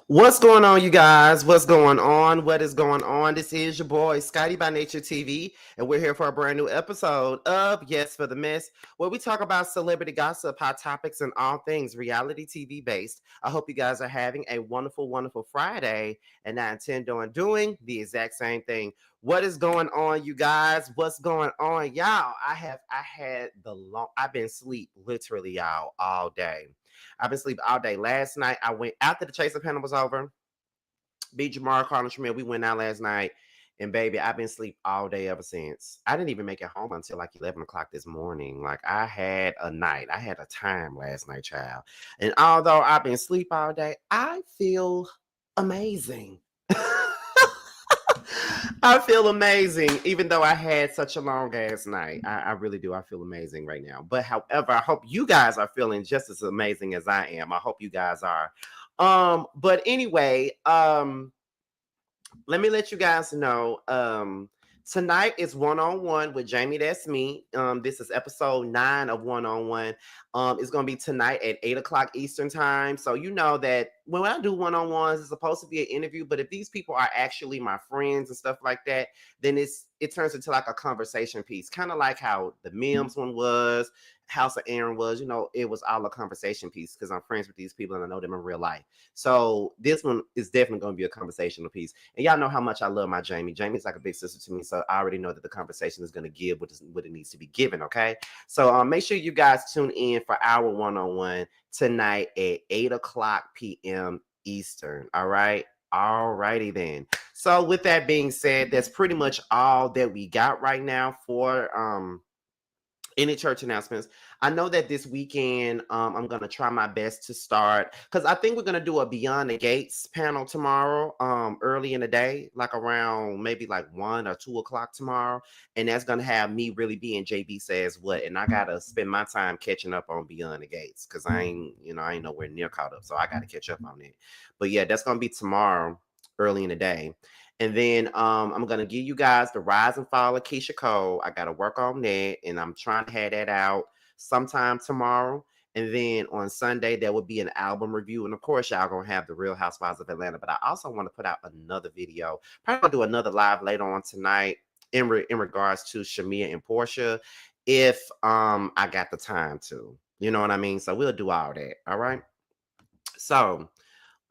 What's going on, you guys? What's going on? What is going on? This is your boy, Scotty by Nature TV, and we're here for a brand new episode of Yes for the Mess, where we talk about celebrity gossip, hot topics, and all things reality TV based. I hope you guys are having a wonderful, wonderful Friday, and I intend on doing the exact same thing. What is going on, you guys? What's going on, y'all? I've been asleep literally, y'all, all day. I've been sleeping all day. Last night, I went after the Chaser panel was over. B. Jamar, Carlin Shamil, we went out last night. And baby, I've been asleep all day ever since. I didn't even make it home until like 11 o'clock this morning. Like I had a night. I had a time last night, child. And although I've been asleep all day, I feel amazing. I feel amazing, even though I had such a long ass night. I really do. I feel amazing right now. But however, I hope you guys are feeling just as amazing as I am. I hope you guys are. But anyway, let me let you guys know. Tonight is one-on-one with Jamie. That's me. This is episode 9 of one-on-one. It's gonna be tonight at 8 o'clock Eastern time. So you know that when I do one-on-ones, it's supposed to be an interview. But if these people are actually my friends and stuff like that, then it turns into like a conversation piece, kind of like how the Mims one was, House of Aaron was. You know, it was all a conversation piece because I'm friends with these people and I know them in real life. So this one is definitely going to be a conversational piece. And y'all know how much I love my Jamie. Jamie's like a big sister to me, so I already know that the conversation is going to give what it needs to be given, okay? So make sure you guys tune in for our one-on-one tonight at 8 o'clock p.m. Eastern, all right? All righty then. So with that being said, that's pretty much all that we got right now for any church announcements. I know that this weekend I'm gonna try my best to start because I think we're gonna do a Beyond the Gates panel tomorrow, early in the day, like around maybe like 1 or 2 o'clock tomorrow, and that's gonna have me really being JB Says What, and I gotta spend my time catching up on Beyond the Gates because I ain't nowhere near caught up, so I gotta catch up on it. But yeah, that's gonna be tomorrow, early in the day. And then I'm gonna give you guys the rise and fall of Keisha Cole. I gotta work on that, and I'm trying to have that out sometime tomorrow. And then on Sunday, there will be an album review. And of course, y'all gonna have the Real Housewives of Atlanta. But I also want to put out another video. Probably gonna do another live later on tonight in regards to Shamia and Porsha, if I got the time to. You know what I mean? So we'll do all that. All right. So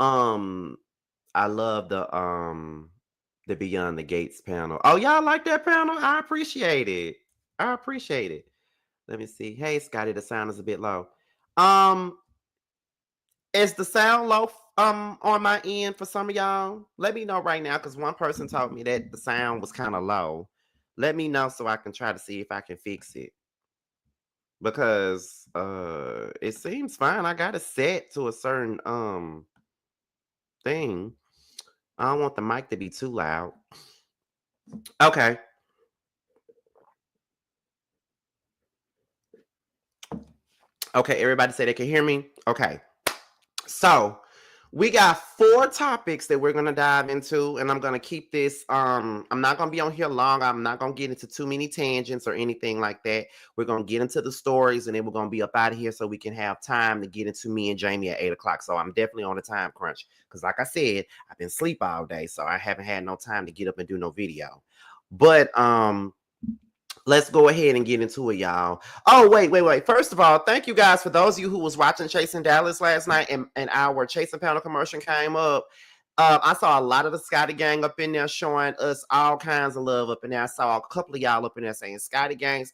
I love the Beyond the Gates panel. Oh, y'all like that panel? I appreciate it. I appreciate it. Let me see. Hey, Scotty, the sound is a bit low. Is the sound low on my end for some of y'all? Let me know right now because one person told me that the sound was kind of low. Let me know so I can try to see if I can fix it. Because it seems fine. I got it set to a certain thing. I don't want the mic to be too loud. Okay. Okay, everybody say they can hear me? Okay. So we got 4 topics that we're gonna dive into, and I'm gonna keep this. I'm not gonna be on here long. I'm not gonna get into too many tangents or anything like that. We're gonna get into the stories, and then we're gonna be up out of here so we can have time to get into me and Jamie at 8 o'clock. So I'm definitely on a time crunch because, like I said, I've been asleep all day, so I haven't had no time to get up and do no video. But let's go ahead and get into it, y'all. Oh, wait. First of all, thank you guys for those of you who was watching Chasing Dallas last night and our Chasing Panel commercial came up. I saw a lot of the Scotty gang up in there showing us all kinds of love up in there. I saw a couple of y'all up in there saying Scotty gang.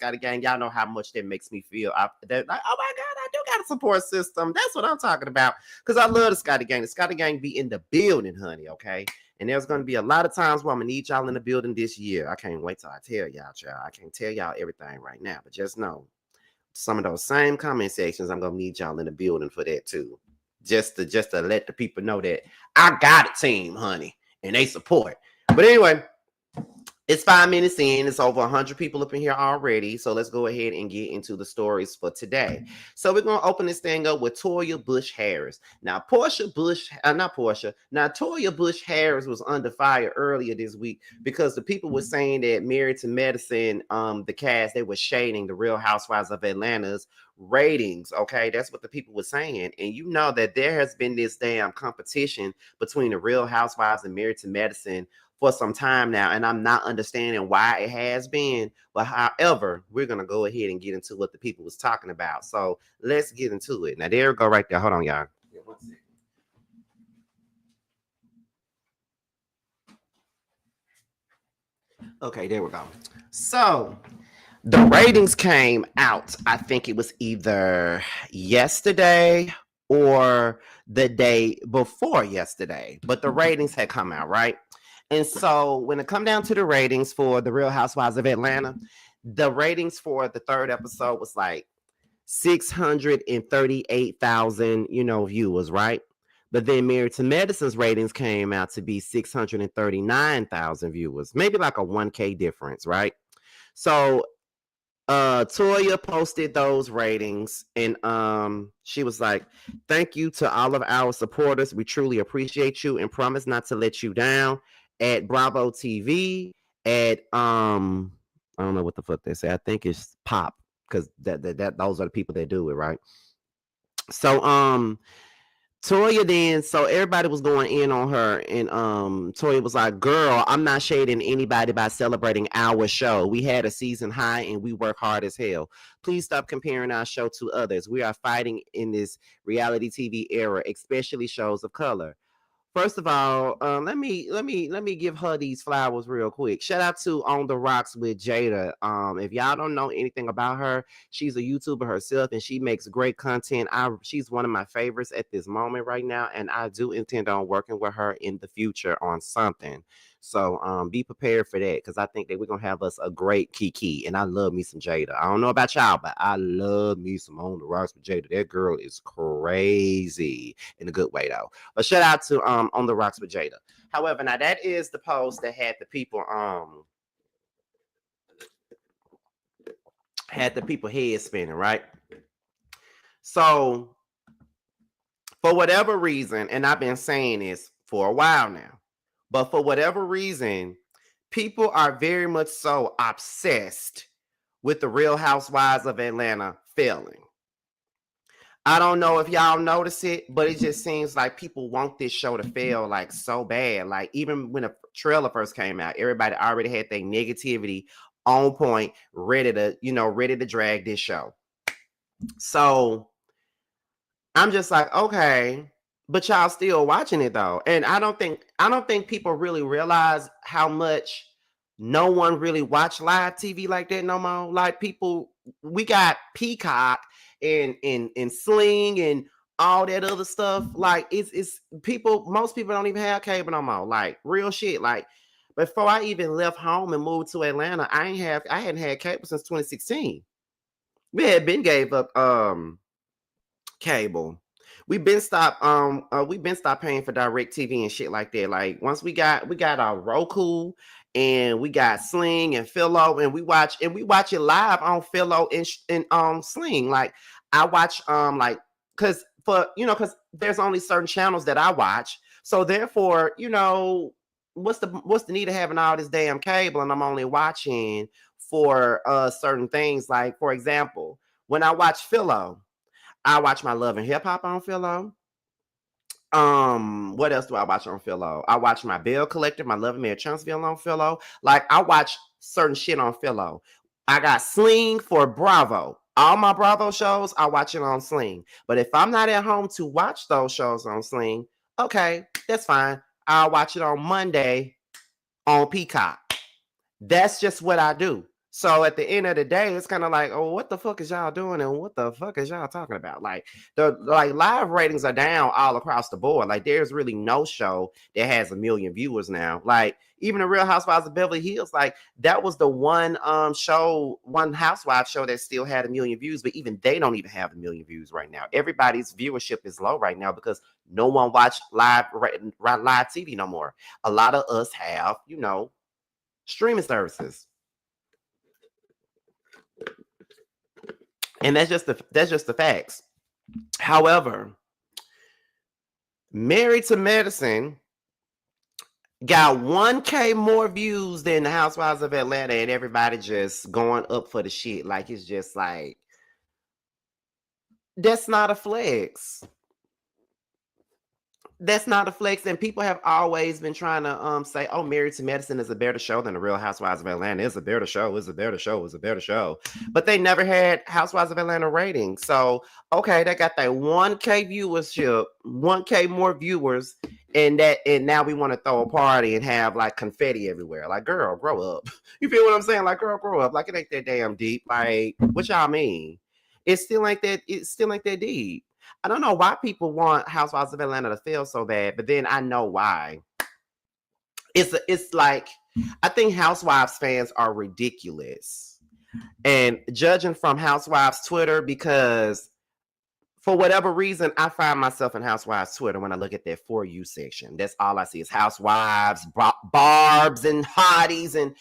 Y'all know how much that makes me feel. Like, oh my God, I do got a support system. That's what I'm talking about. Because I love the Scotty gang. The Scotty gang be in the building, honey, okay? And there's going to be a lot of times where I'm going to need y'all in the building this year. I can't wait till I tell y'all, child. I can't tell y'all everything right now. But just know, some of those same comment sections, I'm going to need y'all in the building for that too. Just to let the people know that I got a team, honey. And they support. But anyway, It's 5 minutes in. It's over 100 people up in here already. So let's go ahead and get into the stories for today. So we're going to open this thing up with Toya Bush Harris. Now, not Porsha. Now, Toya Bush Harris was under fire earlier this week because the people were saying that Married to Medicine, the cast, they were shading the Real Housewives of Atlanta's ratings. Okay, that's what the people were saying. And you know that there has been this damn competition between the Real Housewives and Married to Medicine for some time now, and I'm not understanding why it has been. But however, we're gonna go ahead and get into what the people was talking about. So let's get into it. Now there we go right there. Hold on, y'all. Yeah, 1 second. Okay, there we go. So the ratings came out. I think it was either yesterday or the day before yesterday, but the ratings had come out, right? And so when it come down to the ratings for the Real Housewives of Atlanta, the ratings for the third episode was like 638,000, viewers, right? But then Married to Medicine's ratings came out to be 639,000 viewers, maybe like a 1K difference, right? So Toya posted those ratings, and she was like, thank you to all of our supporters. We truly appreciate you and promise not to let you down at Bravo TV, at I don't know what the fuck they say. I think it's Pop, because that those are the people that do it, right? So Toya then, so everybody was going in on her, and Toya was like, girl, I'm not shading anybody by celebrating our show. We had a season high and we work hard as hell. Please stop comparing our show to others. We are fighting in this reality TV era, especially shows of color. First of all, let me give her these flowers real quick. Shout out to On the Rocks with Jada. If y'all don't know anything about her, she's a YouTuber herself and she makes great content. She's one of my favorites at this moment right now, and I do intend on working with her in the future on something. So be prepared for that, because I think that we're gonna have us a great Kiki, and I love me some Jada. I don't know about y'all, but I love me some On the Rocks with Jada. That girl is crazy in a good way though. But shout out to On the Rocks with Jada. However, now that is the post that had the people head spinning, right? So for whatever reason, and I've been saying this for a while now, but for whatever reason, people are very much so obsessed with the Real Housewives of Atlanta failing. I don't know if y'all notice it, but it just seems like people want this show to fail like so bad. Like even when the trailer first came out, everybody already had their negativity on point, ready to drag this show. So I'm just like, okay, but y'all still watching it though. And I don't think people really realize how much no one really watch live TV like that no more. Like people, we got Peacock and Sling and all that other stuff. Like it's people, most people don't even have cable no more. Like real shit. Like before I even left home and moved to Atlanta, I hadn't had cable since 2016. We had been gave up cable. We've been stopped paying for direct TV and shit like that. Like once we got our Roku and we got Sling and Philo, and we watch it live on Philo and Sling. Like I watch like because there's only certain channels that I watch. So therefore, what's the need of having all this damn cable, and I'm only watching for certain things. Like for example, when I watch Philo, I watch my Love and Hip Hop on Philo. What else do I watch on Philo? I watch my Bill Collector, my Love and Mayor Chunksville on Philo. Like I watch certain shit on Philo. I got Sling for Bravo. All my Bravo shows, I watch it on Sling. But if I'm not at home to watch those shows on Sling, okay, that's fine. I'll watch it on Monday on Peacock. That's just what I do. So at the end of the day, it's kind of like, oh, what the fuck is y'all doing, and what the fuck is y'all talking about? Like the live ratings are down all across the board. Like there's really no show that has a million viewers now. Like even the Real Housewives of Beverly Hills, like that was the one one housewife show that still had a million views, but even they don't even have a million views right now. Everybody's viewership is low right now because no one watch live TV no more. A lot of us have, Streaming services. And that's just the facts. However, Married to Medicine got 1K more views than the Housewives of Atlanta, and everybody just going up for the shit. Like, it's just like, that's not a flex. That's not a flex. And people have always been trying to say, oh, Married to Medicine is a better show than the Real Housewives of Atlanta. It's a better show. It's a better show. It's a better show. But they never had Housewives of Atlanta ratings. So, okay, they got that 1K viewership, 1K more viewers, and now we want to throw a party and have like confetti everywhere. Like, girl, grow up. You feel what I'm saying? Like, girl, grow up. Like, it ain't that damn deep. Like, what y'all mean? It still ain't that deep. I don't know why people want Housewives of Atlanta to fail so bad, but then I know why. It's like, I think Housewives fans are ridiculous. And judging from Housewives Twitter, because for whatever reason, I find myself in Housewives Twitter when I look at that For You section. That's all I see is Housewives, barbs, and hotties, and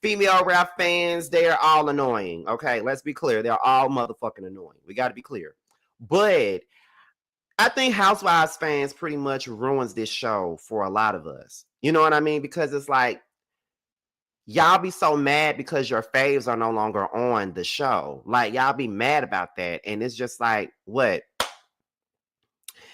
female rap fans. They are all annoying. Okay, let's be clear. They're all motherfucking annoying. We got to be clear. But I think Housewives fans pretty much ruins this show for a lot of us. You know what I mean? Because it's like, y'all be so mad because your faves are no longer on the show. Like, y'all be mad about that. And it's just like, what?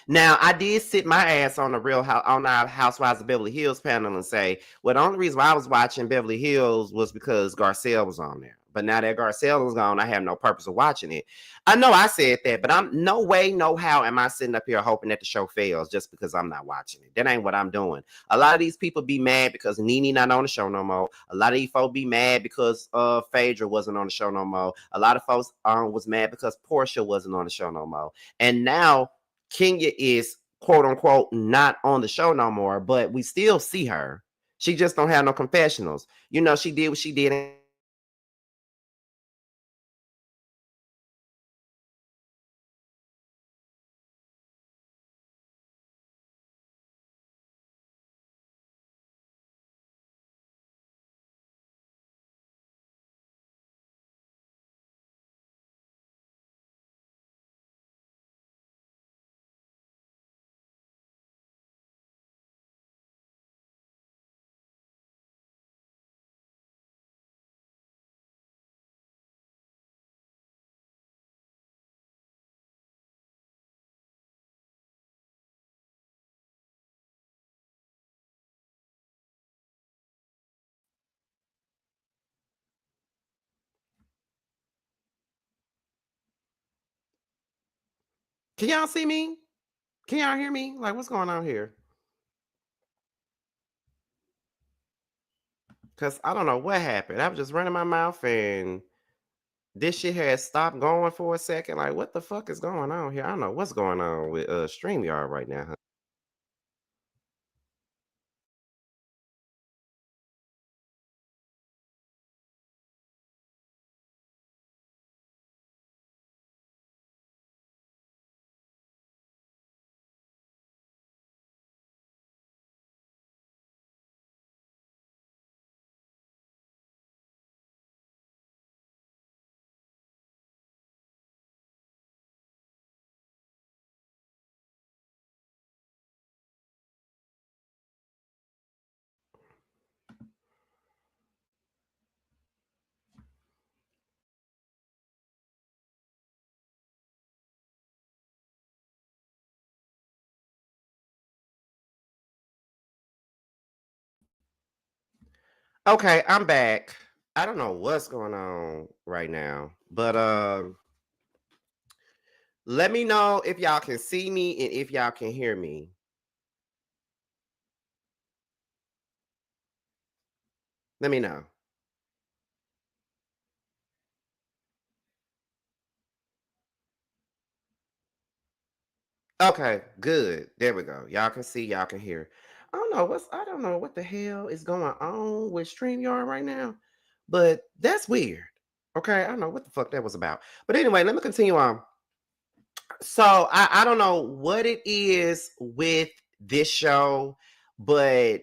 Now, I did sit my ass on our Housewives of Beverly Hills panel and say, well, the only reason why I was watching Beverly Hills was because Garcelle was on there. But now that Garcelle is gone, I have no purpose of watching it. I know I said that, but I'm no way, no how am I sitting up here hoping that the show fails just because I'm not watching it. That ain't what I'm doing. A lot of these people be mad because Nene not on the show no more. A lot of these folks be mad because Phaedra wasn't on the show no more. A lot of folks was mad because Porsha wasn't on the show no more. And now Kenya is, quote unquote, not on the show no more, but we still see her. She just don't have no confessionals. You know, she did what she did. Can y'all see me? Can y'all hear me? Like, what's going on here? Because I don't know what happened. I was just running my mouth and this shit had stopped going for a second. Like, what the fuck is going on here? I don't know what's going on with StreamYard right now. Huh? Okay, I'm back. I don't know what's going on right now, but let me know if y'all can see me and if y'all can hear me. Let me know. Okay, good. There we go. Y'all can see, y'all can hear. I don't know what the hell is going on with StreamYard right now, but that's weird. Okay, I don't know what the fuck that was about. But anyway, let me continue on. So I don't know what it is with this show, but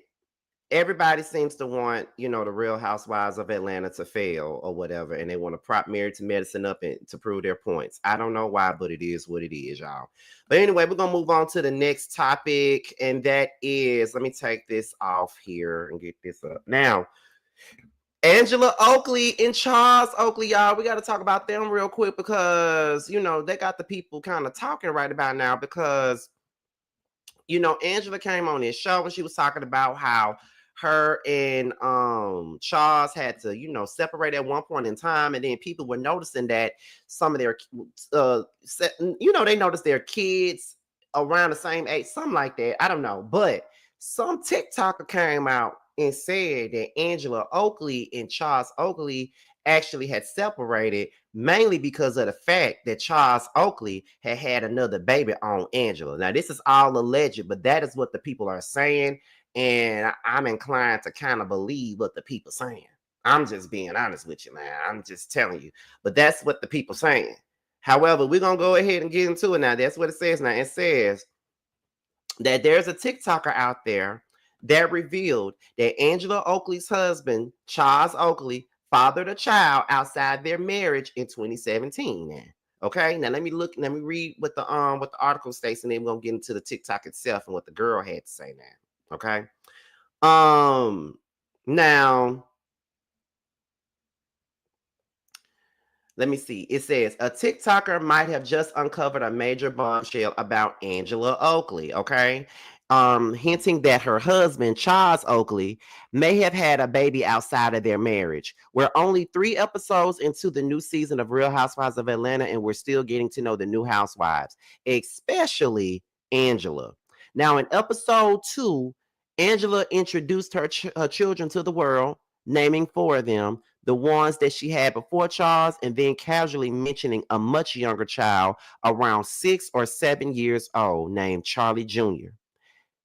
everybody seems to want, the Real Housewives of Atlanta to fail or whatever, and they want to prop Married to Medicine up and to prove their points. I don't know why, but it is what it is, y'all. But anyway, we're gonna move on to the next topic, and that is, let me take this off here and get this up now. Angela Oakley and Charles Oakley, y'all. We got to talk about them real quick because they got the people kind of talking right about now because Angela came on this show and she was talking about how her and Charles had to, separate at one point in time, and then people were noticing that some of their they noticed their kids around the same age, something like that. I don't know, but some TikToker came out and said that Angela Oakley and Charles Oakley actually had separated mainly because of the fact that Charles Oakley had another baby on Angela. Now, this is all alleged, but that is what the people are saying, and I'm inclined to kind of believe what the people saying. I'm just being honest with you, man. I'm just telling you, but that's what the people saying. However, we're going to go ahead and get into it now. That's what it says now. It says that there's a TikToker out there that revealed that Angela Oakley's husband, Charles Oakley, fathered a child outside their marriage in 2017. Now, okay. Now let me read what the article states, and then we're gonna get into the TikTok itself and what the girl had to say now. Okay. Now let me see. It says a TikToker might have just uncovered a major bombshell about Angela Oakley. Okay. Hinting that her husband, Charles Oakley, may have had a baby outside of their marriage. We're only 3 episodes into the new season of Real Housewives of Atlanta, and we're still getting to know the new housewives, especially Angela. Now, in episode 2, Angela introduced her children to the world, naming 4 of them, the ones that she had before Charles, and then casually mentioning a much younger child around 6 or 7 years old named Charlie Jr.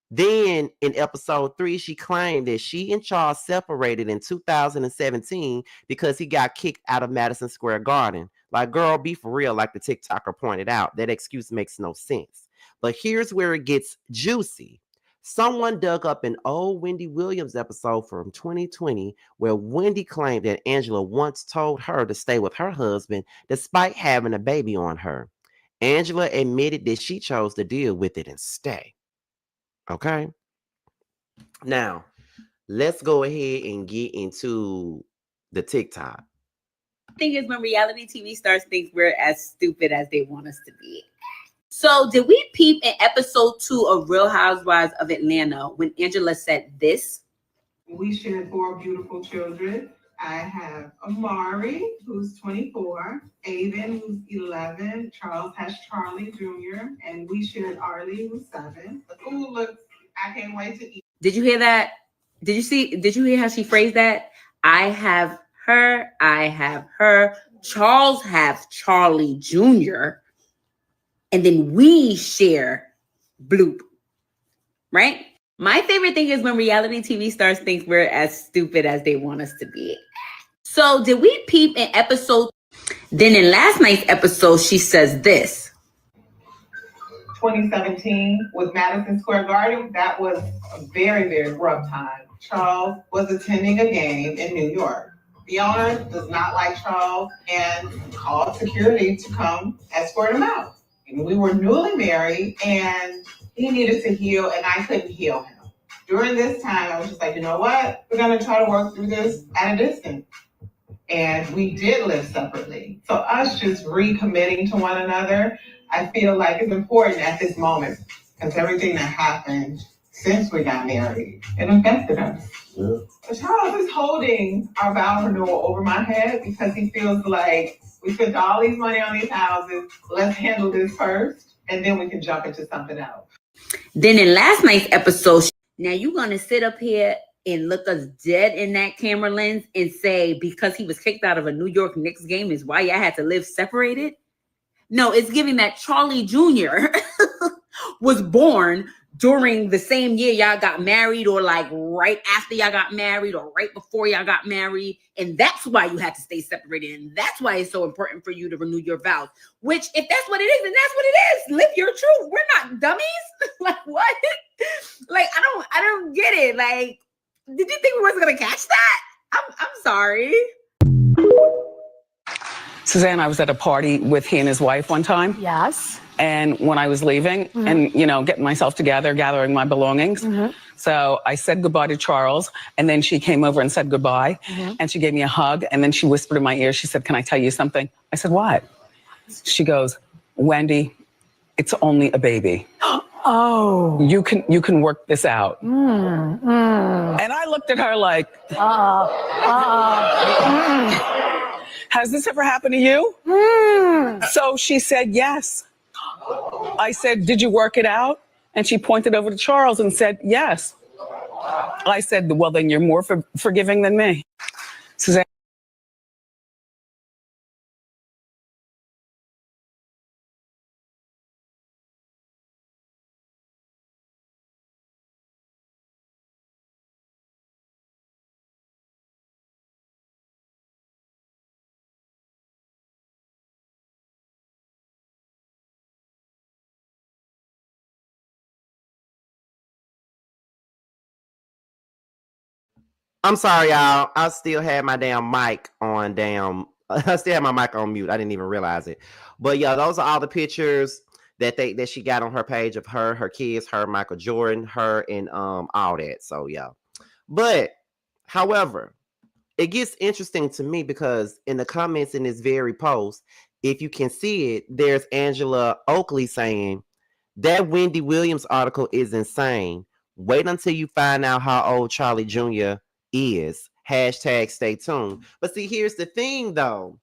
Then in episode 3, she claimed that she and Charles separated in 2017 because he got kicked out of Madison Square Garden. Like, girl, be for real, like the TikToker pointed out. That excuse makes no sense. But here's where it gets juicy. Someone dug up an old Wendy Williams episode from 2020 where Wendy claimed that Angela once told her to stay with her husband despite having a baby on her. Angela admitted that she chose to deal with it and stay. Okay. Now, let's go ahead and get into the TikTok. The thing is, when reality TV stars think we're as stupid as they want us to be. So, did we peep in episode 2 of Real Housewives of Atlanta when Angela said this? We shared 4 beautiful children. I have Amari, who's 24, Aiden, who's 11, Charles has Charlie Jr., and we shared Arlie, who's 7. The food looks, I can't wait to eat. Did you hear that? Did you hear how she phrased that? I have her, Charles have Charlie Jr., and then we share bloop, right? My favorite thing is when reality TV stars think we're as stupid as they want us to be. So did we peep in episode? Then in last night's episode, she says this. 2017 with Madison Square Garden, that was a very, very rough time. Charles was attending a game in New York. The owner does not like Charles and called security to come escort him out. And we were newly married and he needed to heal and I couldn't heal him. During this time, I was just like, you know what? We're going to try to work through this at a distance. And we did live separately. So us just recommitting to one another, I feel like it's important at this moment because everything that happened since we got married, it affected us. Yeah. Charles is holding our vow renewal over my head because he feels like we spent all these money on these houses. Let's handle this first, and then we can jump into something else. Then in last night's episode, now you're going to sit up here and look us dead in that camera lens and say, because he was kicked out of a New York Knicks game is why y'all had to live separated? No, it's giving that Charlie Jr. was born during the same year y'all got married, or like right after y'all got married, or right before y'all got married. And that's why you had to stay separated. And that's why it's so important for you to renew your vows, which if that's what it is, then that's what it is. Live your truth. We're not dummies. Like what? Like, I don't get it. Like, Did you think we wasn't gonna catch that? I'm sorry. Suzanne, I was at a party with he and his wife one time. Yes. And when I was leaving and, getting myself together, gathering my belongings. So I said goodbye to Charles. And then she came over and said goodbye. And she gave me a hug. And then she whispered in my ear, she said, "Can I tell you something?" I said, "What?" She goes, "Wendy, it's only a baby. Oh. You can work this out." And I looked at her like, "Has this ever happened to you?" So she said, "Yes." I said, "Did you work it out?" And she pointed over to Charles and said, "Yes." I said, "Well, then you're more forgiving than me." Suzanne. I'm sorry, y'all. I still had my damn mic on I still had my mic on mute. I didn't even realize it. But yeah, those are all the pictures that she got on her page of her kids, her, Michael Jordan, her, and all that. So yeah. But however, it gets interesting to me because in the comments in this very post, if you can see it, there's Angela Oakley saying that Wendy Williams article is insane. Wait until you find out how old Charlie Jr. is. Hashtag stay tuned. But see, here's the thing though.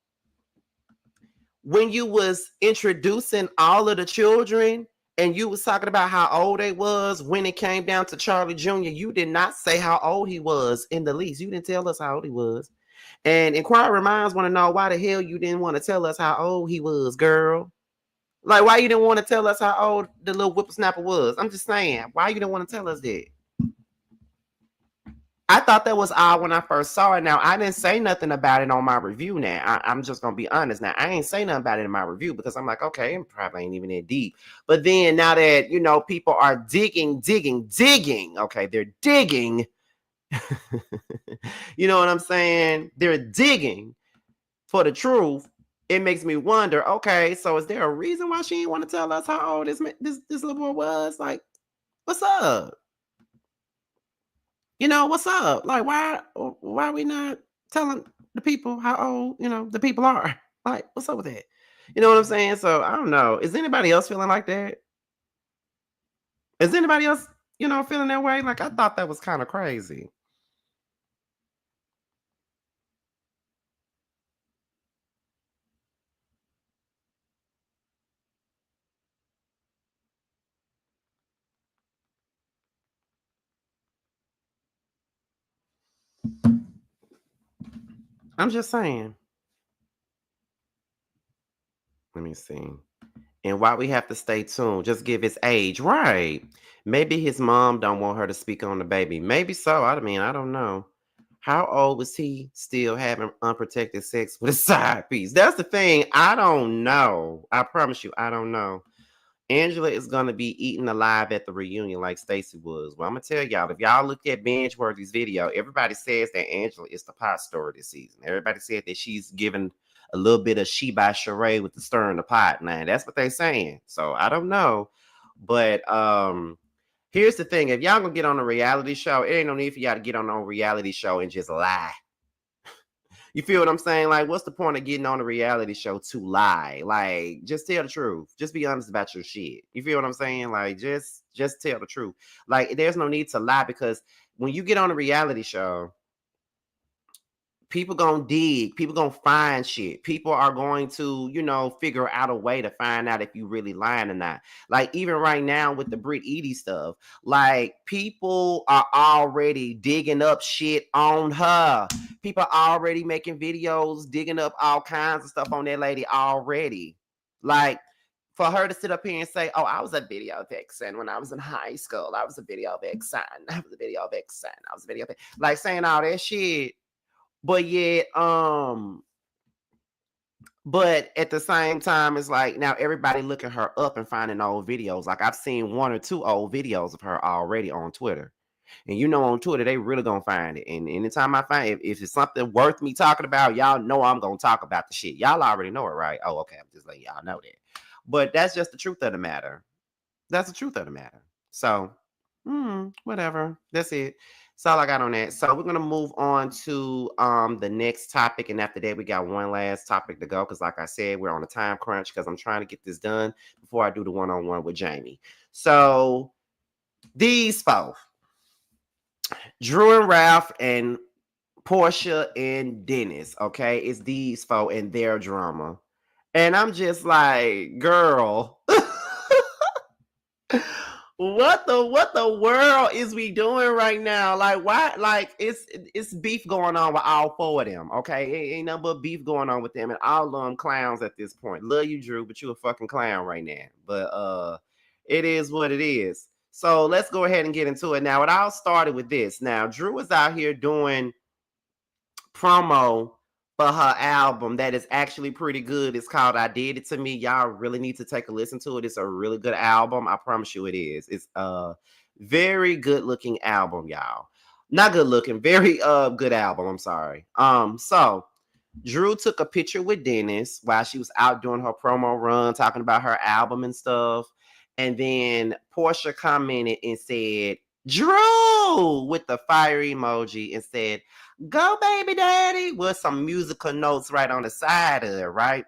When you was introducing all of the children and you was talking about how old they was when it came down to Charlie Jr., you did not say how old he was in the least. You didn't tell us how old he was. And Inquiring Minds want to know why the hell you didn't want to tell us how old he was, girl. Like, why you didn't want to tell us how old the little whippersnapper was? I'm just saying, why you didn't want to tell us that? I thought that was odd when I first saw it. Now, I didn't say nothing about it on my review now. I'm just going to be honest. Now, I ain't say nothing about it in my review because I'm like, okay, it probably ain't even that deep. But then now that, people are digging, okay, they're digging. You know what I'm saying? They're digging for the truth. It makes me wonder, okay, so is there a reason why she didn't want to tell us how old this little boy was? Like, what's up? What's up? Like, why are we not telling the people how old, the people are? Like, what's up with that? You know what I'm saying? So I don't know. Is anybody else feeling like that? Is anybody else, feeling that way? Like, I thought that was kind of crazy. I'm just saying. Let me see. And why we have to stay tuned? Just give his age, right? Maybe his mom don't want her to speak on the baby. Maybe so. I mean, I don't know. How old was he still having unprotected sex with a side piece? That's the thing. I don't know. I promise you, I don't know. Angela is going to be eaten alive at the reunion like Stacey was. Well, I'm going to tell y'all, if y'all look at Binge-Worthy's video, everybody says that Angela is the pot stirrer this season. Everybody said that she's given a little bit of she by charade with the stirring the pot. Now, that's what they're saying. So, I don't know. But here's the thing. If y'all going to get on a reality show, it ain't no need for y'all to get on a reality show and just lie. You feel what I'm saying? Like, what's the point of getting on a reality show to lie? Like, just tell the truth. Just be honest about your shit. You feel what I'm saying? Like, just tell the truth. Like, there's no need to lie because when you get on a reality show, people gonna dig, people gonna find shit. People are going to, figure out a way to find out if you really lying or not. Like, even right now with the Brit Edie stuff, like, people are already digging up shit on her. People are already making videos, digging up all kinds of stuff on that lady already. Like, for her to sit up here and say, "Oh, I was a video vixen when I was in high school. I was a video vixen. I was a video vixen. I was a video vixen." Like, saying all that shit. But yet, but at the same time, it's like now everybody looking her up and finding old videos. Like, I've seen 1 or 2 old videos of her already on Twitter. And you know on Twitter, they really gonna find it. And anytime I find it, if it's something worth me talking about, y'all know I'm gonna talk about the shit. Y'all already know it, right? Oh, okay. I'm just letting y'all know that. But that's just the truth of the matter. That's the truth of the matter. So, whatever. That's it. That's all I got on that. So we're gonna move on to the next topic, and after that, we got one last topic to go. Because, like I said, we're on a time crunch because I'm trying to get this done before I do the one-on-one with Jamie. So these folks, Drew and Ralph and Porsha and Dennis, okay, it's these folks and their drama, and I'm just like, girl. What the world is we doing right now? Like, why? Like, it's beef going on with all four of them. Okay, ain't nothing but beef going on with them, and all of them clowns at this point. Love you, Drew, but you a fucking clown right now. But it is what it is. So let's go ahead and get into it now. It all started with this. Now, Drew was out here doing promo for her album that is actually pretty good. It's called I Did It To Me. Y'all really need to take a listen to it. It's a really good album. I promise you it is. It's a very good looking album, y'all. Not good looking, very good album. I'm sorry. So Drew took a picture with Dennis while she was out doing her promo run, talking about her album and stuff. And then Porsha commented and said, Drew, with the fire emoji, and said, go baby daddy, with some musical notes right on the side of it, right?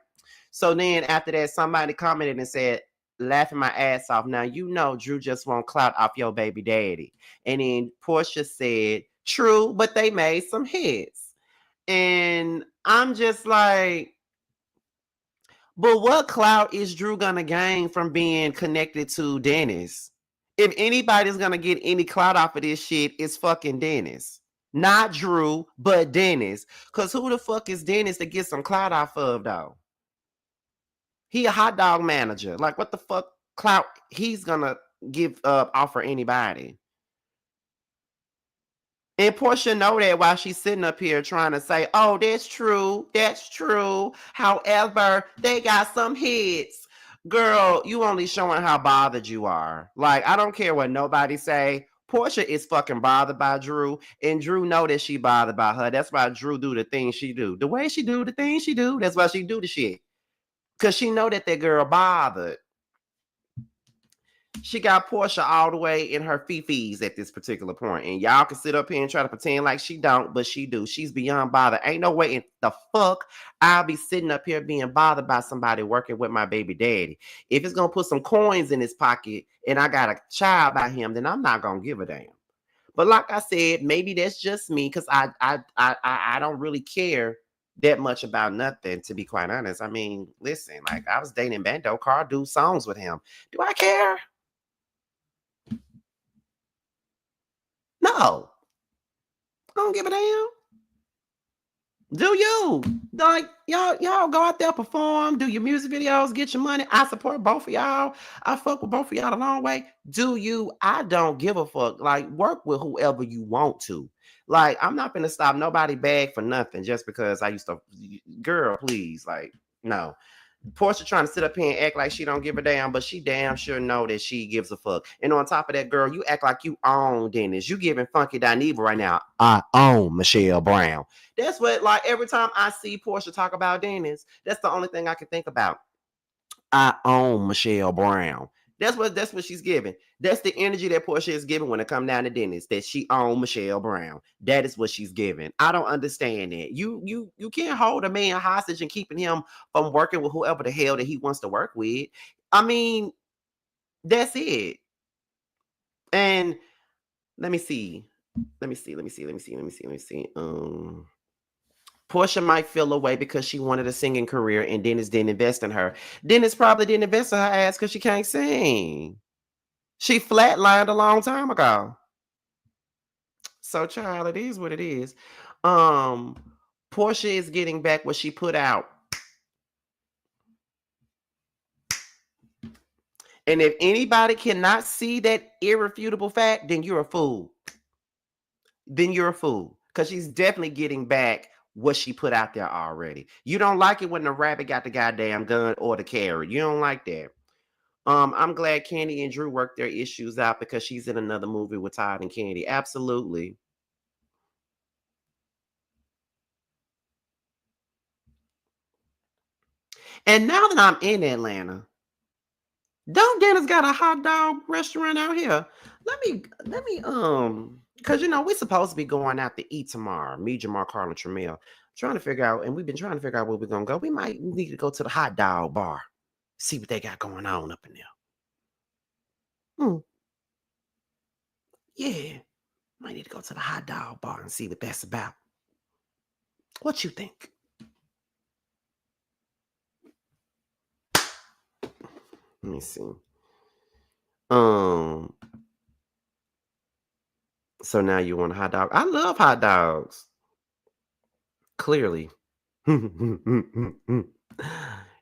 So then after that, somebody commented and said, laughing my ass off. Now, you know, Drew just won't clout off your baby daddy. And then Porsha said, true, but they made some hits. And I'm just like, but what clout is Drew gonna gain from being connected to Dennis? If anybody's gonna get any clout off of this shit, it's fucking Dennis. Not Drew, but Dennis. Because who the fuck is Dennis to get some clout off of, though? He a hot dog manager. Like, what the fuck clout he's gonna give offer anybody? And Porsha know that while she's sitting up here trying to say, oh, that's true. That's true. However, they got some hits. Girl, you only showing how bothered you are. Like, I don't care what nobody say. Porsha is fucking bothered by Drew, and Drew know that she bothered by her. That's why Drew do the things she do. The way she do the things she do, that's why she do the shit. Because she know that girl bothered. She got Porsha all the way in her fifis at this particular point. And y'all can sit up here and try to pretend like she don't, but she do. She's beyond bothered. Ain't no way in the fuck I'll be sitting up here being bothered by somebody working with my baby daddy. If it's going to put some coins in his pocket and I got a child by him, then I'm not going to give a damn. But like I said, maybe that's just me because I don't really care that much about nothing, to be quite honest. I mean, listen, like I was dating Bando Car, do songs with him. Do I care? No, I don't give a damn. Do you? Like, y'all go out there, perform, do your music videos, get your money. I support both of y'all. I fuck with both of y'all a long way. Do you? I don't give a fuck. Like, work with whoever you want to. Like, I'm not gonna stop nobody bag for nothing just because I used to. Girl, please, like, no. Porsha trying to sit up here and act like she don't give a damn, but she damn sure know that she gives a fuck. And on top of that, girl, you act like you own Dennis. You giving Funky Dineva right now. I own Michelle Brown. That's what, like, every time I see Porsha talk about Dennis, that's the only thing I can think about. I own Michelle Brown. That's what she's giving. That's the energy that Porsha is giving when it comes down to Dennis, that she owns Michelle Brown. That is what she's giving. I don't understand that. You can't hold a man hostage and keeping him from working with whoever the hell that he wants to work with. I mean, that's it. And let me see. Porsha might feel away because she wanted a singing career and Dennis didn't invest in her. Dennis probably didn't invest in her ass because she can't sing. She flatlined a long time ago. So, child, it is what it is. Porsha is getting back what she put out. And if anybody cannot see that irrefutable fact, then you're a fool. Because she's definitely getting back what she put out there already. You don't like it when the rabbit got the goddamn gun or the carrot. You don't like that. I'm glad Kandi and Drew worked their issues out because she's in another movie with Todd and Kandi. Absolutely. And now that I'm in Atlanta, don't Dennis got a hot dog restaurant out here? Let me, because we're supposed to be going out to eat tomorrow. Me, Jamar, Carl, and Tramel. Trying to figure out, and we've been trying to figure out where we're gonna go. We might need to go to the hot dog bar, see what they got going on up in there. Yeah, might need to go to the hot dog bar and see what that's about. What you think? Let me see. So now you want a hot dog? I love hot dogs. Clearly.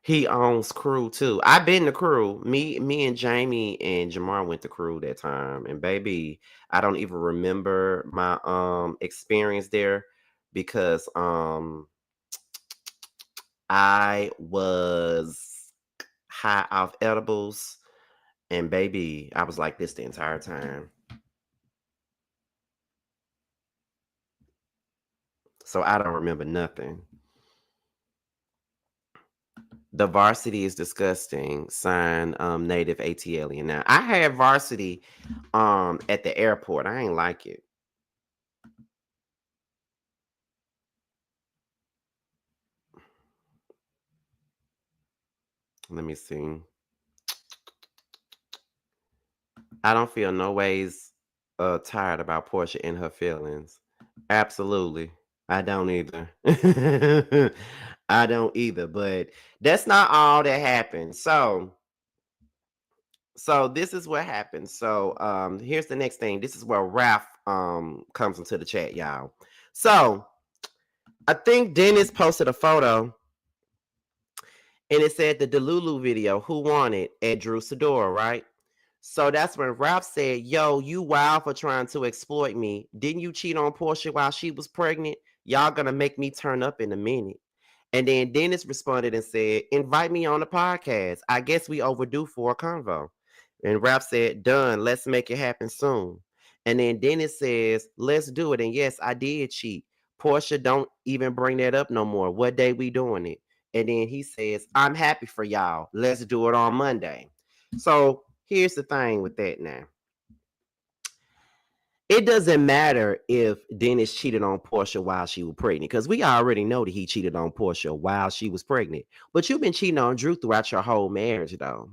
He owns Crew too. I've been to Crew. Me and Jamie and Jamar went to Crew that time. And baby, I don't even remember my experience there because I was high off edibles. And baby, I was like this the entire time. So I don't remember nothing. The varsity is disgusting. Sign native ATLian. Now I had varsity at the airport. I ain't like it. Let me see. I don't feel no ways tired about Porsha and her feelings. Absolutely. I don't either. I don't either, but that's not all that happened. So this is what happened. So here's the next thing. This is where Ralph comes into the chat, y'all. So I think Dennis posted a photo and it said the Delulu video, who won it, at Drew Sidora, right? So that's when Ralph said, yo, you wild for trying to exploit me. Didn't you cheat on Porsha while she was pregnant? Y'all gonna make me turn up in a minute. And then Dennis responded and said, invite me on the podcast. I guess we overdue for a convo. And Ralph said, done. Let's make it happen soon. And then Dennis says, let's do it. And yes, I did cheat. Porsha, don't even bring that up no more. What day we doing it? And then he says, I'm happy for y'all. Let's do it on Monday. So here's the thing with that now. It doesn't matter if Dennis cheated on Porsha while she was pregnant, because we already know that he cheated on Porsha while she was pregnant. But you've been cheating on Drew throughout your whole marriage, though.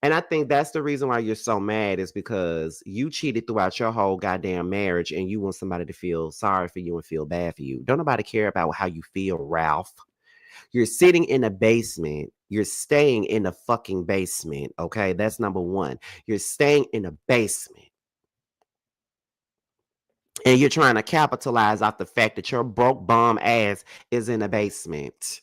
And I think that's the reason why you're so mad, is because you cheated throughout your whole goddamn marriage and you want somebody to feel sorry for you and feel bad for you. Don't nobody care about how you feel, Ralph. You're sitting in a basement. You're staying in a fucking basement, okay? That's number one. You're staying in a basement. And you're trying to capitalize off the fact that your broke bum ass is in a basement,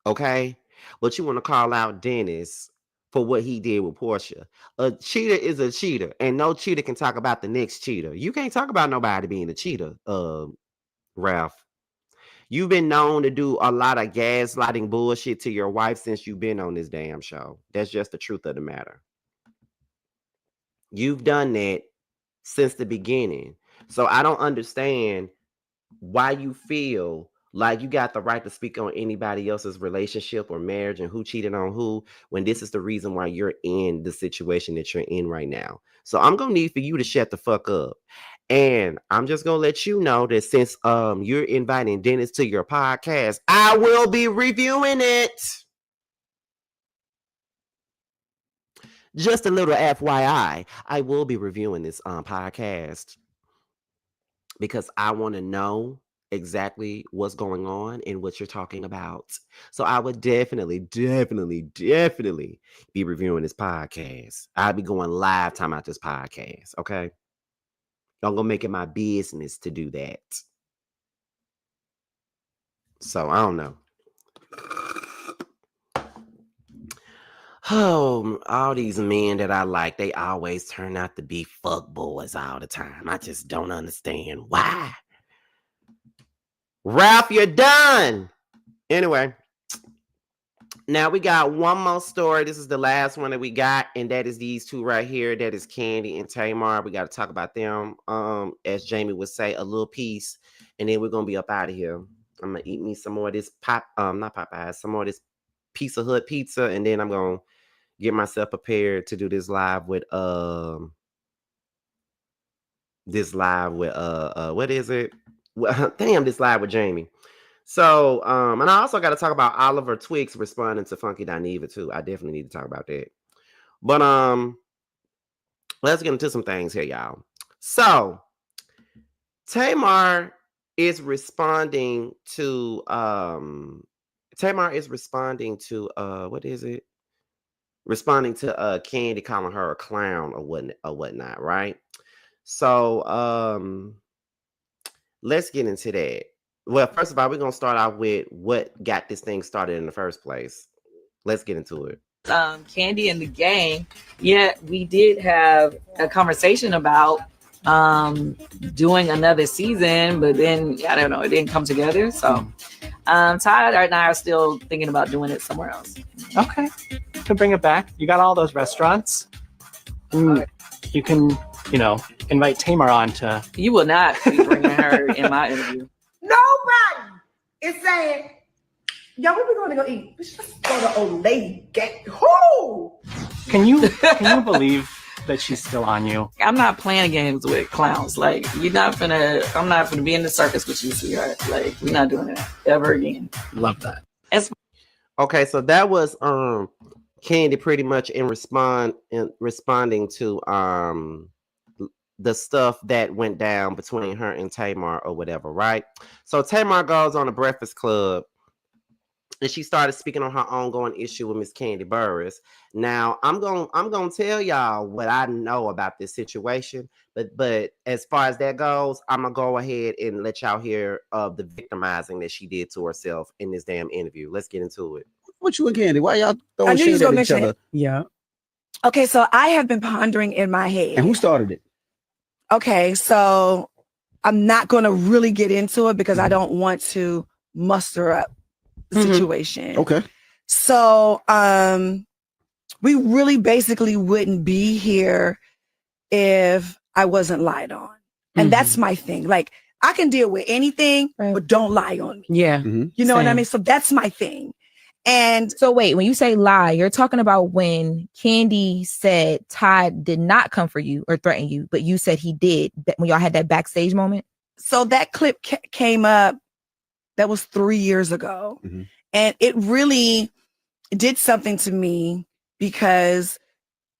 okay? But you want to call out Dennis for what he did with Porsha. A cheater is a cheater, and no cheater can talk about the next cheater. You can't talk about nobody being a cheater, Ralph. You've been known to do a lot of gaslighting bullshit to your wife since you've been on this damn show. That's just the truth of the matter. You've done that since the beginning. So I don't understand why you feel like you got the right to speak on anybody else's relationship or marriage and who cheated on who, when this is the reason why you're in the situation that you're in right now. So I'm going to need for you to shut the fuck up. And I'm just going to let you know that since you're inviting Dennis to your podcast, I will be reviewing it. Just a little FYI, I will be reviewing this podcast because I want to know exactly what's going on and what you're talking about. So I would definitely be reviewing this podcast. I'll be going live time out this podcast, okay? I'm going to make it my business to do that. So I don't know. Oh, all these men that I like, they always turn out to be fuck boys all the time. I just don't understand why. Ralph, you're done. Anyway, Now we got one more story. This is the last one that we got, and that is these two right here. That is Kandi and Tamar. We got to talk about them. As Jamie would say, a little piece, and then we're gonna be up out of here. I'm gonna eat me some more of this not Popeyes, some more of this Pizza Hut pizza, and then I'm gonna get myself prepared to do this live with what is it? Well, damn, this live with Jamie. So, and I also got to talk about Oliver Twix responding to Funky Dineva too. I definitely need to talk about that. But let's get into some things here, y'all. So, Tamar is responding to what is it? Responding to Kandi calling her a clown or whatnot, right? So, let's get into that. Well, first of all, we're gonna start out with what got this thing started in the first place. Let's get into it. Kandi and the gang. Yeah, we did have a conversation about doing another season, but then I don't know, it didn't come together. So Todd and I are still thinking about doing it somewhere else. Okay, to bring it back, you got all those restaurants. You can, invite Tamar on to. You will not be bringing her in my interview. Nobody is saying, y'all, where we going to go eat? We should just go to Old Lady Gang. Who? Can you believe that she's still on you? I'm not playing games with clowns. Like, I'm not gonna be in the circus with you, sweetheart. Like, we're not doing that ever again. Love that. Okay, so that was Kandi pretty much responding to the stuff that went down between her and Tamar or whatever, right? So Tamar goes on a Breakfast Club and she started speaking on her ongoing issue with Miss Kandi Burruss. Now, I'm gonna tell y'all what I know about this situation, but as far as that goes, I'm gonna go ahead and let y'all hear of the victimizing that she did to herself in this damn interview. Let's get into it. What you and Kandi? Why y'all throwing shit at each other? Yeah. Okay, so I have been pondering in my head. And who started it? Okay, so I'm not going to really get into it because I don't want to muster up the situation. Okay. So we really basically wouldn't be here if I wasn't lied on. And that's my thing. Like, I can deal with anything, but don't lie on me. Yeah. You know what I mean? So that's my thing. And so wait, when you say lie, you're talking about when Kandi said Todd did not come for you or threaten you, but you said he did when y'all had that backstage moment. So that clip came up, that was 3 years ago. And it really did something to me because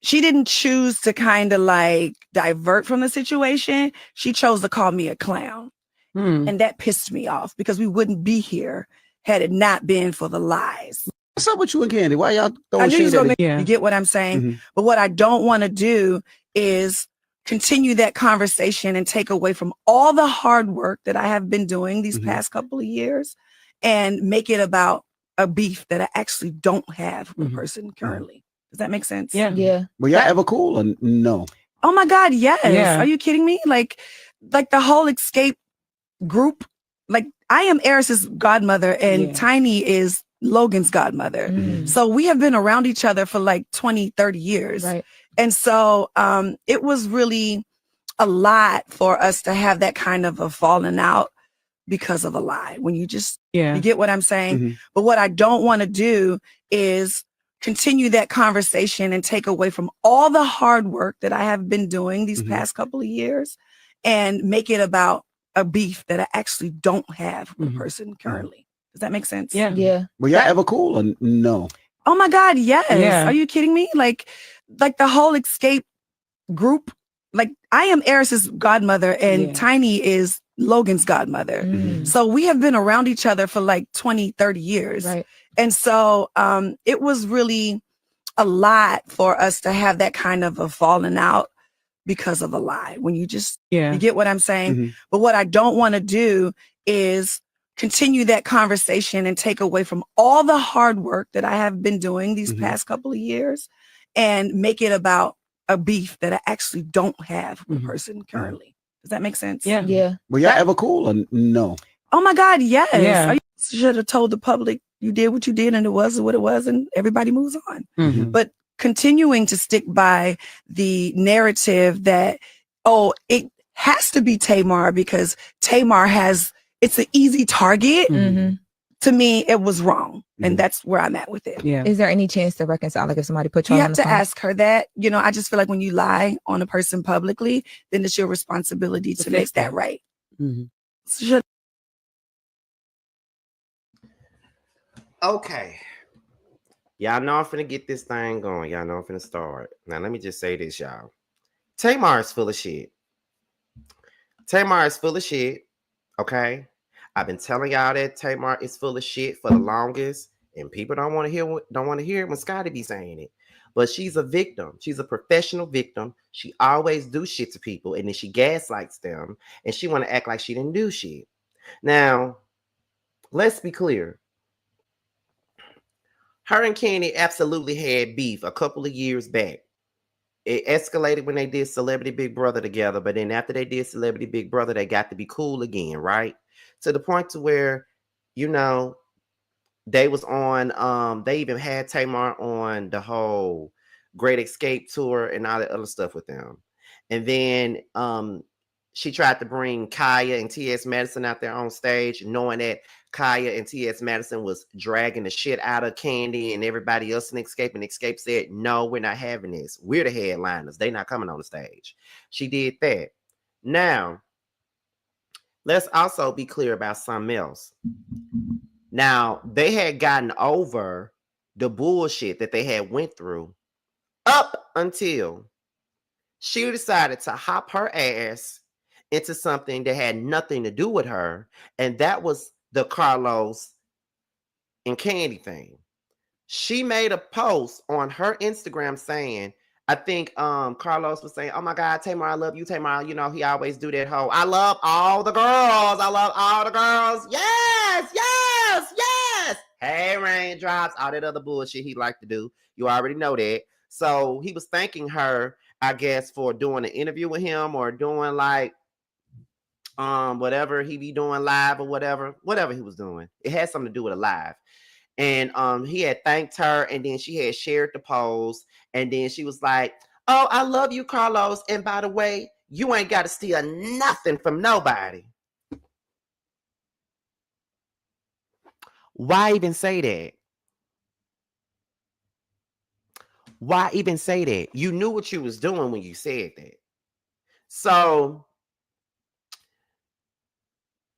she didn't choose to kind of like divert from the situation. She chose to call me a clown. And that pissed me off because we wouldn't be here had it not been for the lies. What's up with you and Kandi? Why y'all throwing I knew shit at each other? You get what I'm saying? But what I don't want to do is continue that conversation and take away from all the hard work that I have been doing these past couple of years and make it about a beef that I actually don't have with a person currently. Does that make sense? Yeah. Were y'all ever cool or no? Oh my God, yes. Yeah. Are you kidding me? Like the whole Escape group, like I am Eris's godmother and Tiny is Logan's godmother. So we have been around each other for like 20, 30 years. Right. And so it was really a lot for us to have that kind of a falling out because of a lie. When you just, you get what I'm saying? But what I don't want to do is continue that conversation and take away from all the hard work that I have been doing these past couple of years and make it about a beef that I actually don't have with a person currently. Does that make sense? Yeah. Were y'all ever cool or no? Oh my God, yes. Yeah. Are you kidding me? Like the whole Escape group, like I am Eris's godmother and Tiny is Logan's godmother. So we have been around each other for like 20, 30 years. Right. And so it was really a lot for us to have that kind of a falling out because of a lie. When you just, you get what I'm saying? But what I don't want to do is continue that conversation and take away from all the hard work that I have been doing these past couple of years and make it about a beef that I actually don't have with a person currently. Does that make sense? Yeah. Were y'all ever cool or no? Oh my God, yes. Yeah. I should have told the public you did what you did and it was what it was and everybody moves on. Mhm. But continuing to stick by the narrative that, oh, it has to be Tamar because Tamar it's an easy target. Mhm. To me, it was wrong. Mhm. And that's where I'm at with it. Yeah. Is there any chance to reconcile? Like if somebody put you You on have the to phone? ask her that. You know, I just feel like when you lie on a person publicly, then it's your responsibility to To make fix that it. right. Mhm. Should Okay. Y'all know I'm finna get this thing going. Y'all know I'm finna start. Now, let me just say this, y'all. Tamar is full of shit. Tamar is full of shit. Okay? I've been telling y'all that Tamar is full of shit for the longest, and people don't want to hear it when Scotty be saying it. But she's a victim. She's a professional victim. She always do shit to people, and then she gaslights them, and she want to act like she didn't do shit. Now, let's be clear. Her and Kandi absolutely had beef a couple of years back. It escalated when they did Celebrity Big Brother together, but then after they did Celebrity Big Brother, they got to be cool again, right? To the point to where, you know, they was on, they even had Tamar on the whole Great Escape tour and all that other stuff with them. And then she tried to bring Kaya and T.S. Madison out there on stage, knowing that Kaya and T.S. Madison was dragging the shit out of Kandi and everybody else in Escape. And Escape said, no, we're not having this. We're the headliners. They're not coming on the stage. She did that. Now, let's also be clear about something else. Now, they had gotten over the bullshit that they had went through up until she decided to hop her ass into something that had nothing to do with her, and that was the Carlos and Kandi thing. She made a post on her Instagram saying, I think Carlos was saying, oh my God, Tamar, I love you, Tamar. You know, he always do that whole, I love all the girls. I love all the girls. Yes, yes, yes. Hey, raindrops, all that other bullshit he liked to do. You already know that. So he was thanking her, I guess, for doing an interview with him or doing like whatever he be doing live or whatever he was doing. It had something to do with a live. And he had thanked her, and then she had shared the post, and then she was like, oh, I love you, Carlos, and by the way, you ain't got to steal nothing from nobody. Why even say that? Why even say that? You knew what you was doing when you said that. So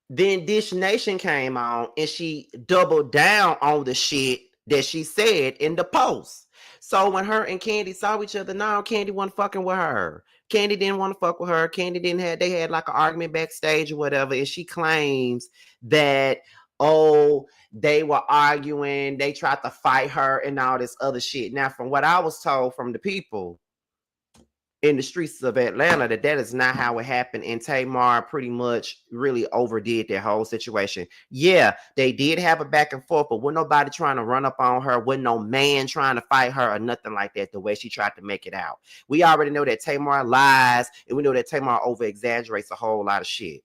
then Dish Nation came on and she doubled down on the shit that she said in the post. So when her and Kandi saw each other, now Kandi wasn't fucking with her. Kandi didn't want to fuck with her. They had like an argument backstage or whatever. And she claims that, oh, they were arguing, they tried to fight her and all this other shit. Now, from what I was told from the people in the streets of Atlanta, that is not how it happened, and Tamar pretty much really overdid that whole situation. Yeah, they did have a back and forth, but wasn't nobody trying to run up on her, wasn't no man trying to fight her or nothing like that, the way she tried to make it out. We already know that Tamar lies, and we know that Tamar over exaggerates a whole lot of shit.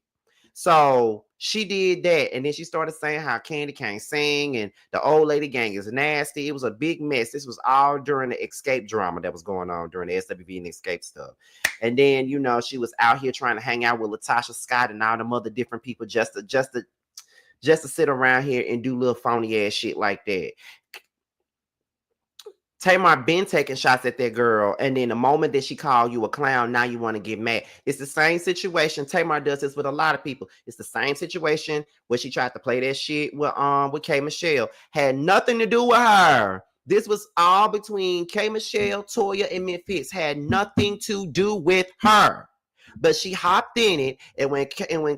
So she did that, and then she started saying how Kandi can't sing, and the old lady gang is nasty. It was a big mess. This was all during the Escape drama that was going on during the SWV and Escape stuff. And then, you know, she was out here trying to hang out with Latasha Scott and all them other different people just to sit around here and do little phony ass shit like that. Tamar been taking shots at that girl, and then the moment that she called you a clown, now you want to get mad. It's the same situation. Tamar does this with a lot of people. It's the same situation where she tried to play that shit with K Michelle. Had nothing to do with her. This was all between K Michelle, Toya, and Memphis. Had nothing to do with her. But she hopped in it, and when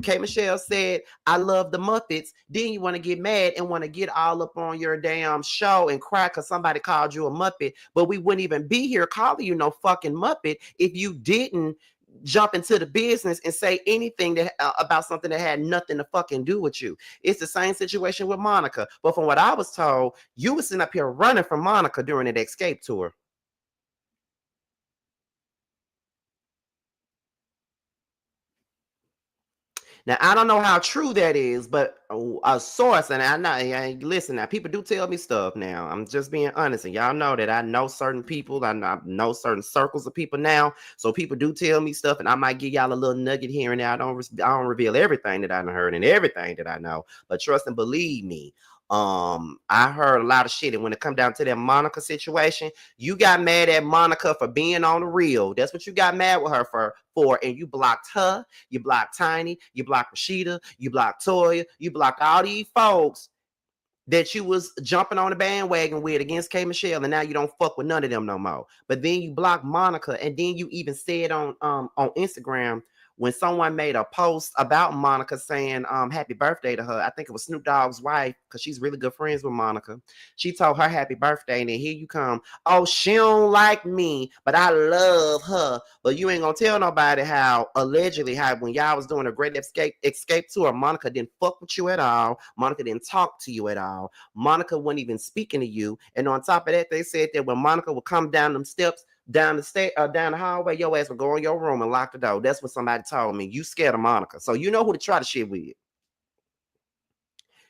K Michelle said, I love the Muppets, then you want to get mad and want to get all up on your damn show and cry because somebody called you a Muppet. But we wouldn't even be here calling you no fucking Muppet if you didn't jump into the business and say anything that about something that had nothing to fucking do with you. It's the same situation with Monica. But from what I was told, you were sitting up here running from Monica during that Escape tour. Now, I don't know how true that is, but a source, and I know, listen, now people do tell me stuff now. I'm just being honest, and y'all know that I know certain people, I know certain circles of people now. So people do tell me stuff, and I might give y'all a little nugget here and there. I don't reveal everything that I heard and everything that I know, but trust and believe me. I heard a lot of shit, and when it come down to that Monica situation, you got mad at Monica for being on the real. That's what you got mad with her for, and you blocked her, you blocked Tiny, you blocked Rashida, you blocked Toya, you blocked all these folks that you was jumping on the bandwagon with against K Michelle, and now you don't fuck with none of them no more. But then you blocked Monica, and then you even said on Instagram, when someone made a post about Monica saying happy birthday to her, I think it was Snoop Dogg's wife, because she's really good friends with Monica. She told her happy birthday, and then here you come. Oh, she don't like me, but I love her. But you ain't gonna tell nobody how allegedly how when y'all was doing a great escape tour, Monica didn't fuck with you at all. Monica didn't talk to you at all. Monica wasn't even speaking to you. And on top of that, they said that when Monica would come down them steps, down the hallway, your ass would go in your room and lock the door. That's what somebody told me. You scared of Monica. So you know who to try the shit with.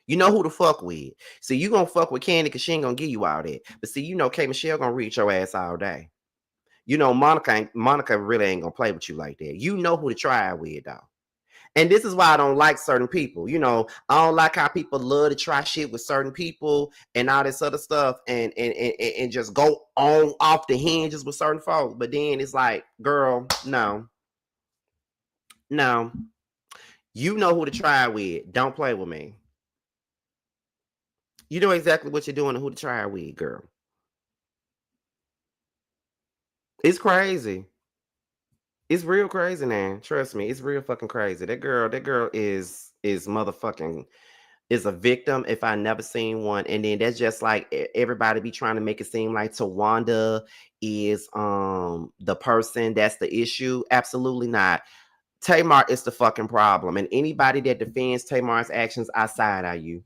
You know who to fuck with. See, you gonna fuck with Kandi because she ain't gonna give you all that. But see, you know K Michelle gonna reach your ass all day. You know Monica really ain't gonna play with you like that. You know who to try with, though. And this is why I don't like certain people. You know, I don't like how people love to try shit with certain people and all this other stuff and just go on off the hinges with certain folks. But then it's like, girl, no. You know who to try with. Don't play with me. You know exactly what you're doing and who to try with, girl. It's crazy. It's real crazy, man. Trust me, it's real fucking crazy. That girl is motherfucking is a victim if I never seen one. And then that's just like everybody be trying to make it seem like Tawanda is the person that's the issue. Absolutely not. Tamar is the fucking problem. And anybody that defends Tamar's actions, I side eye you.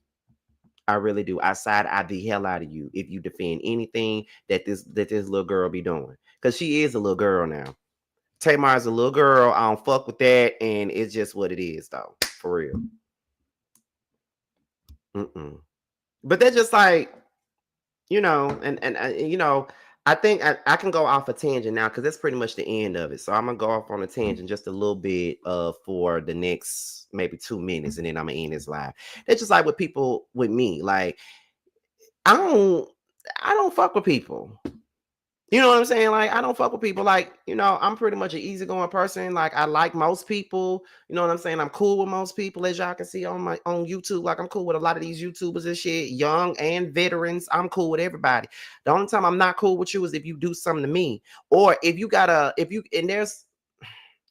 I really do. I side eye the hell out of you if you defend anything that this little girl be doing. Because she is a little girl now. Tamar's a little girl. I don't fuck with that, and it's just what it is, though. For real. But they're just like, you know, and you know, I think I can go off a tangent now because that's pretty much the end of it. So I'm gonna go off on a tangent just a little bit for the next maybe 2 minutes, and then I'm gonna end this live. It's just like with people with me, like I don't fuck with people. You know what I'm saying? Like, I don't fuck with people. Like, you know, I'm pretty much an easygoing person. Like, I like most people. You know what I'm saying? I'm cool with most people, as y'all can see on YouTube. Like, I'm cool with a lot of these YouTubers and shit, young and veterans. I'm cool with everybody. The only time I'm not cool with you is if you do something to me, or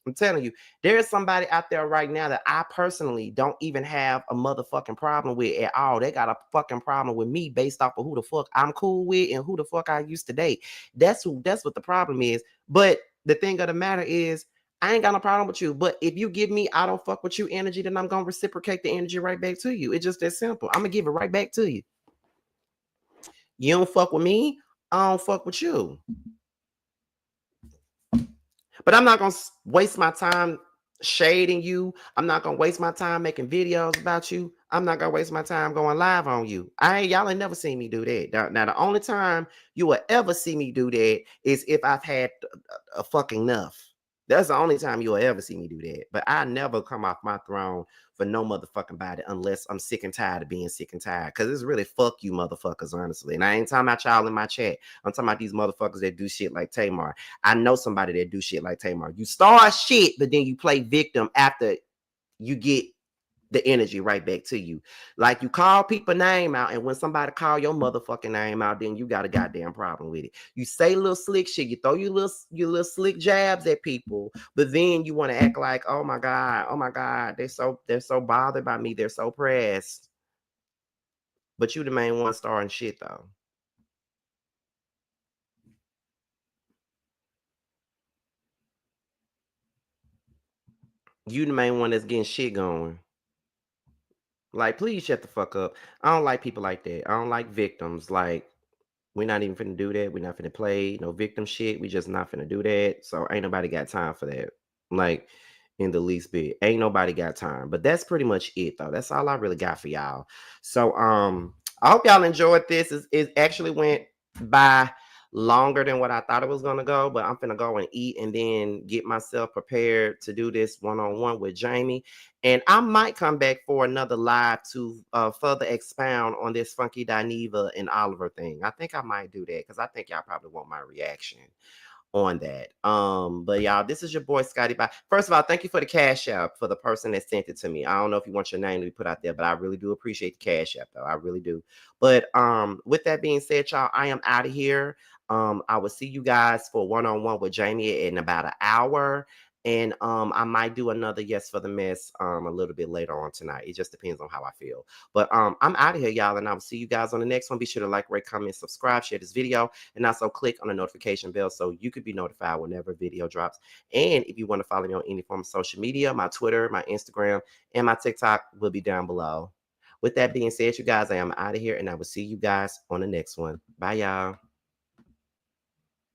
I'm telling you, there is somebody out there right now that I personally don't even have a motherfucking problem with at all. They got a fucking problem with me based off of who the fuck I'm cool with and who the fuck I used to date. That's what the problem is. But the thing of the matter is, I ain't got no problem with you. But if you give me I don't fuck with you energy, then I'm gonna reciprocate the energy right back to you. It's just that simple. I'm gonna give it right back to you. You don't fuck with me, I don't fuck with you. But I'm not going to waste my time shading you. I'm not going to waste my time making videos about you. I'm not going to waste my time going live on you. Y'all ain't never seen me do that. Now, the only time you will ever see me do that is if I've had a fucking enough. That's the only time you will ever see me do that. But I never come off my throne for no motherfucking body unless I'm sick and tired of being sick and tired. Because it's really fuck you motherfuckers, honestly. And I ain't talking about y'all in my chat. I'm talking about these motherfuckers that do shit like Tamar. I know somebody that do shit like Tamar. You start shit, but then you play victim after you get the energy right back to you. Like you call people name out, and when somebody call your motherfucking name out, then you got a goddamn problem with it. You say little slick shit, you throw your little slick jabs at people, but then you want to act like, oh my god, they're so bothered by me, they're so pressed. But you the main one starting shit though. You the main one that's getting shit going. Like, please shut the fuck up. I don't like people like that. I don't like victims. Like, we're not even finna do that. We're not finna play no victim shit. We just not finna do that. So ain't nobody got time for that. Like, in the least bit. Ain't nobody got time. But that's pretty much it though. That's all I really got for y'all. So I hope y'all enjoyed this. It actually went by longer than what I thought it was gonna go, but I'm gonna go and eat and then get myself prepared to do this one-on-one with Jamie. And I might come back for another live to further expound on this Funky Dineva and Oliver thing. I think I might do that because I think y'all probably want my reaction on that. But y'all, this is your boy Scotty Bye. First of all, thank you for the cash app for the person that sent it to me. I don't know if you want your name to be put out there, but I really do appreciate the cash app though. I really do. But with that being said, y'all, I am out of here. I will see you guys for one-on-one with Jamie in about an hour. And I might do another Yes for the Mess a little bit later on tonight. It just depends on how I feel. But I'm out of here, y'all, and I will see you guys on the next one. Be sure to like, rate, comment, subscribe, share this video, and also click on the notification bell so you could be notified whenever a video drops. And if you want to follow me on any form of social media, my Twitter, my Instagram, and my TikTok will be down below. With that being said, you guys, I am out of here, and I will see you guys on the next one. Bye, y'all.